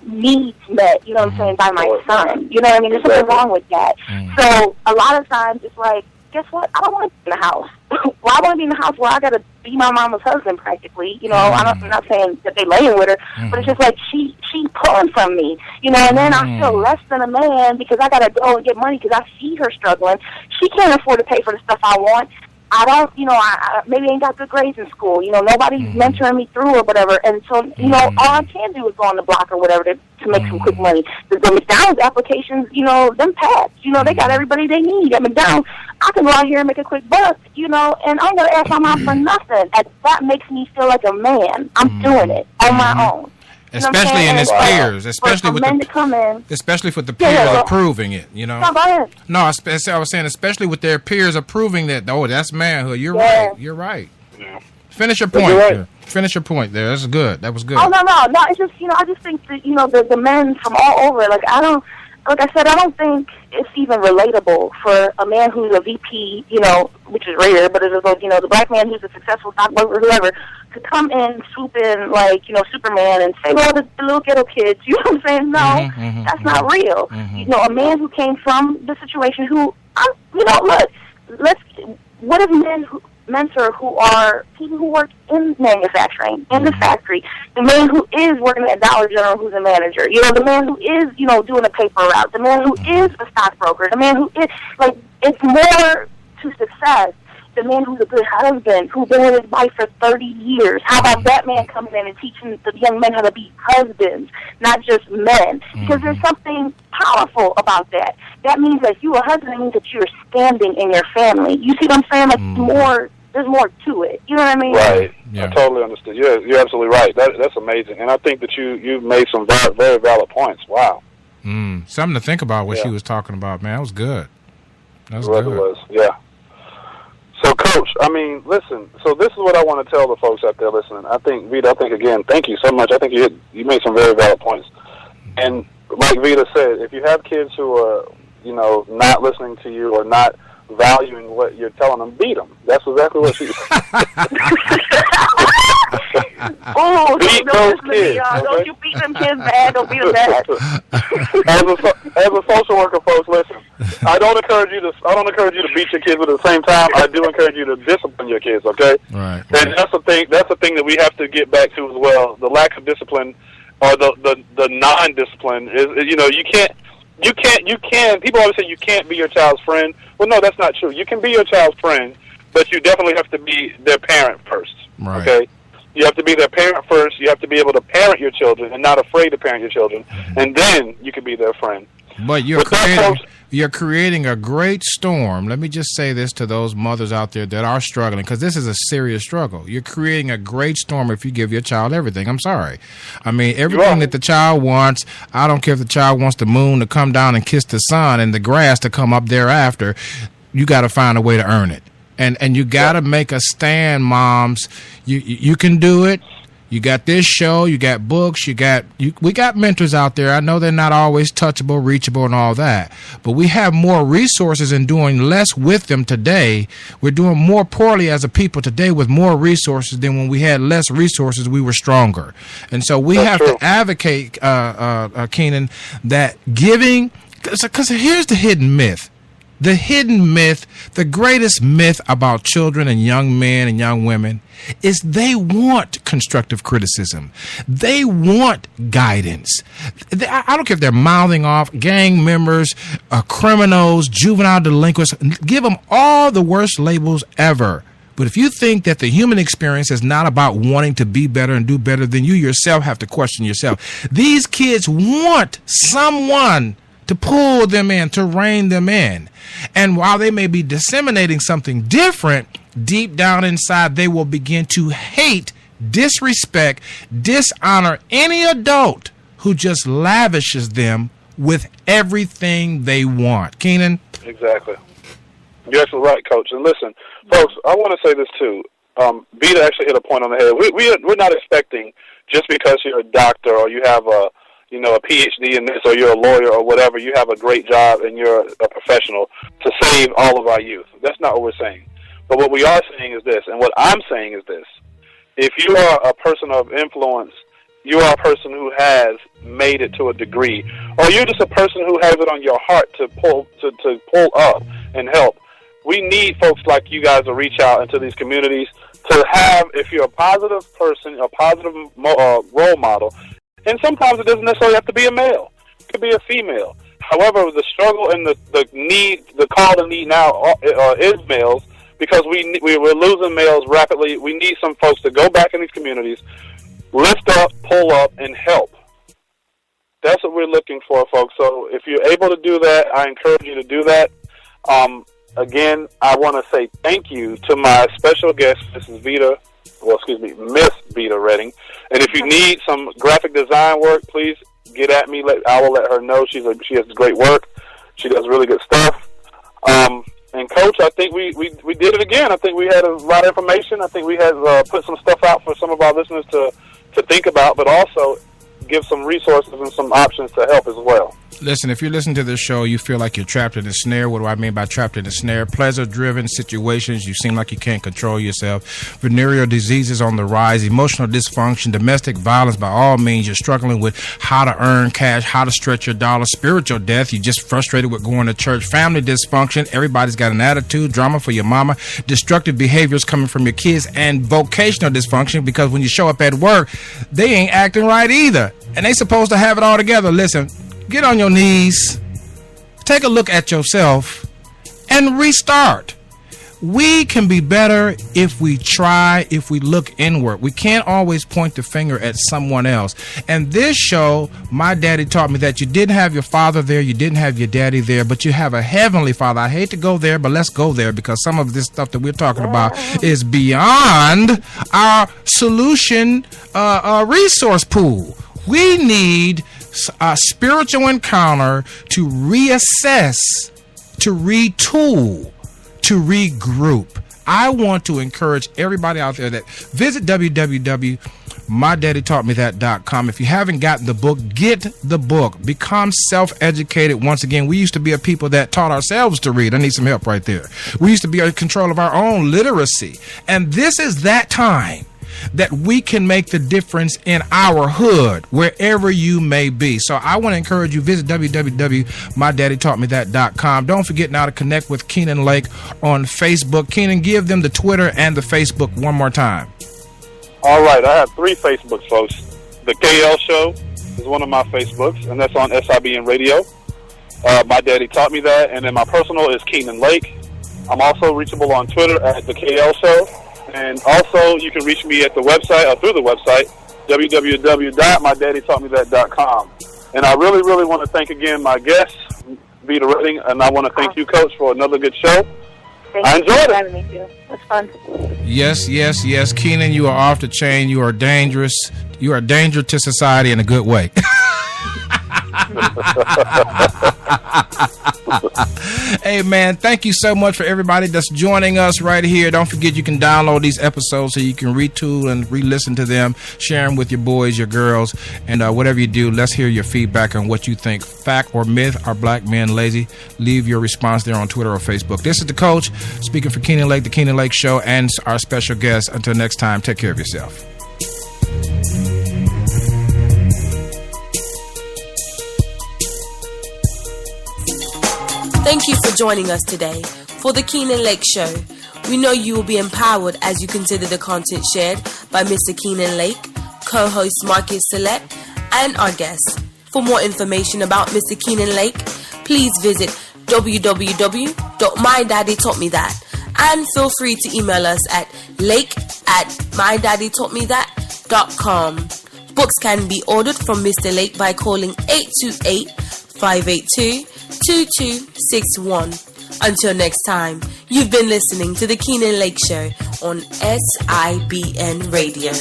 needs met, you know what I'm saying, by my son. You know what I mean? There's something wrong with that. So a lot of times it's like, guess what? I don't want to be in the house. Well, I want to be in the house where I got to be my mama's husband practically. I'm not saying that they laying with her, but it's just like she's pulling from me, and then I feel less than a man because I got to go and get money because I see her struggling. She can't afford to pay for the stuff I want. I don't, I maybe ain't got good grades in school. Nobody's mentoring me through or whatever. And so, all I can do is go on the block or whatever to make some quick money. The McDonald's applications, them pads, they got everybody they need at McDonald's. I can go out here and make a quick buck, and I ain't got to ask my mom for nothing. And that makes me feel like a man. I'm doing it on my own. Especially in his peers, especially with the peers approving it, No, I was saying, especially with their peers approving that. Oh, that's manhood. You're right. You're right. Yeah. Finish your point. Right. Finish your point there. That's good. That was good. Oh no. It's just I just think that the men from all over. Like I don't think it's even relatable for a man who's a VP, which is rare, but it's like, the black man who's a successful stockbroker or whoever, to come in, swoop in like, Superman and say, well, the little ghetto kids, you know what I'm saying? No, that's not real. A man who came from the situation who, look, what if men who mentor who are people who work in manufacturing, in the factory, the man who is working at Dollar General who's a manager, the man who is, doing a paper route, the man who is a stockbroker, the man who is, like, it's more to success. The man who's a good husband, who's been with his wife for 30 years. How about that man coming in and teaching the young men how to be husbands, not just men? Because there's something powerful about that. That means that if you're a husband, it means that you're standing in your family. You see what I'm saying? Like, there's more to it. You know what I mean? Right. Yeah. I totally understand. You're absolutely right. That's amazing. And I think that you've made some very, very valid points. Wow. Something to think about what she was talking about, man. That was good. That was good. It was, yeah. So, Coach, listen, so this is what I want to tell the folks out there listening. I think, Vita, again, thank you so much. I think you made some very valid points. And like Vita said, if you have kids who are, not listening to you or not valuing what you're telling them, beat them. That's exactly what she said. Beat those kids. Okay? Don't you beat them kids bad. Don't beat them bad. As a social worker, folks, listen. I don't encourage you to beat your kids, but at the same time, I do encourage you to discipline your kids. Okay. Right. And that's the thing. That's the thing that we have to get back to as well. The lack of discipline, or the non-discipline is. You can't. People always say you can't be your child's friend. Well, no, that's not true. You can be your child's friend, but you definitely have to be their parent first. Right. Okay. You have to be their parent first. You have to be able to parent your children and not afraid to parent your children, and then you can be their friend. But you're creating a great storm. Let me just say this to those mothers out there that are struggling, because this is a serious struggle. You're creating a great storm if you give your child everything. I'm sorry. Everything that the child wants, I don't care if the child wants the moon to come down and kiss the sun and the grass to come up thereafter. You got to find a way to earn it. And you got to make a stand, moms. You can do it. You got this show, you got books, we got mentors out there. I know they're not always touchable, reachable, and all that, but we have more resources and doing less with them today. We're doing more poorly as a people today with more resources than when we had less resources, we were stronger. And so we have to advocate, Keenan, that giving, because here's the hidden myth. The hidden myth, the greatest myth about children and young men and young women is they want constructive criticism. They want guidance. I don't care if they're mouthing off gang members, criminals, juvenile delinquents. Give them all the worst labels ever. But if you think that the human experience is not about wanting to be better and do better, then you yourself have to question yourself. These kids want someone to pull them in, to rein them in. And while they may be disseminating something different, deep down inside, they will begin to hate, disrespect, dishonor any adult who just lavishes them with everything they want. Keenan? Exactly. You're absolutely right, Coach. And listen, folks, I want to say this too. Vita actually hit a point on the head. We're not expecting, just because you're a doctor or you have a PhD in this, or you're a lawyer or whatever, you have a great job and you're a professional, to save all of our youth. That's not what we're saying. But what we are saying is this, and what I'm saying is this. If you are a person of influence, you are a person who has made it to a degree, or you're just a person who has it on your heart to pull up and help, we need folks like you guys to reach out into these communities to have, if you're a positive person, a positive role model. And sometimes it doesn't necessarily have to be a male. It could be a female. However, the struggle and the need, the call to need now is males, because we're losing males rapidly. We need some folks to go back in these communities, lift up, pull up, and help. That's what we're looking for, folks. So if you're able to do that, I encourage you to do that. Again, I want to say thank you to my special guest, Miss Vita Redding. And if you need some graphic design work, please get at me. I will let her know. She has great work. She does really good stuff. And Coach, I think we did it again. I think we had a lot of information. I think we had put some stuff out for some of our listeners to think about, but also give some resources and some options to help as well. Listen, if you listen to this show, you feel like you're trapped in a snare. What do I mean by trapped in a snare? Pleasure-driven situations. You seem like you can't control yourself. Venereal diseases on the rise. Emotional dysfunction. Domestic violence. By all means, you're struggling with how to earn cash, how to stretch your dollar. Spiritual death. You're just frustrated with going to church. Family dysfunction. Everybody's got an attitude. Drama for your mama. Destructive behaviors coming from your kids. And vocational dysfunction, because when you show up at work, they ain't acting right either. And they supposed to have it all together. Listen. Get on your knees, take a look at yourself, and restart. We can be better if we try, if we look inward. We can't always point the finger at someone else. And this show, my daddy taught me that you didn't have your father there, you didn't have your daddy there, but you have a heavenly father. I hate to go there, but let's go there, because some of this stuff that we're talking about is beyond our solution resource pool. We need a spiritual encounter to reassess, to retool, to regroup. I want to encourage everybody out there that visit www.mydaddytaughtmethat.com. If you haven't gotten the book, get the book. Become self-educated. Once again, we used to be a people that taught ourselves to read. I need some help right there. We used to be in control of our own literacy. And this is that time that we can make the difference in our hood, wherever you may be. So I want to encourage you, visit www.mydaddytaughtmethat.com. Don't forget now to connect with Keenan Lake on Facebook. Keenan, give them the Twitter and the Facebook one more time. All right, I have 3 Facebooks, folks. The KL Show is one of my Facebooks, and that's on SIBN Radio. My daddy taught me that, and then my personal is Keenan Lake. I'm also reachable on Twitter at the KL Show. And also, you can reach me at the website, or through the website, www.mydaddytaughtmethat.com. And I really, really want to thank again my guest, Vita Redding, and I want to thank you, Coach, for another good show. I enjoyed it. Me too. It's fun. Yes, yes, yes. Keenan, you are off the chain. You are dangerous. You are a danger to society in a good way. Hey, man, thank you so much for everybody that's joining us right here. Don't forget you can download these episodes so you can retool and re-listen to them, share them with your boys, your girls, and whatever you do, let's hear your feedback on what you think. Fact or myth, are black men lazy? Leave your response there on Twitter or Facebook. This is the coach speaking for Keenan Lake, the Keenan Lake Show, and our special guest. Until next time, take care of yourself. Thank you for joining us today for the Keenan Lake Show. We know you will be empowered as you consider the content shared by Mr. Keenan Lake, co-host Marcus Select, and our guests. For more information about Mr. Keenan Lake, please visit www.mydaddytaughtmethat, and feel free to email us at lake@mydaddytaughtmethat.com. Books can be ordered from Mr. Lake by calling 828-582-2261. Until next time, you've been listening to the Keenan Lake Show on SIBN Radio.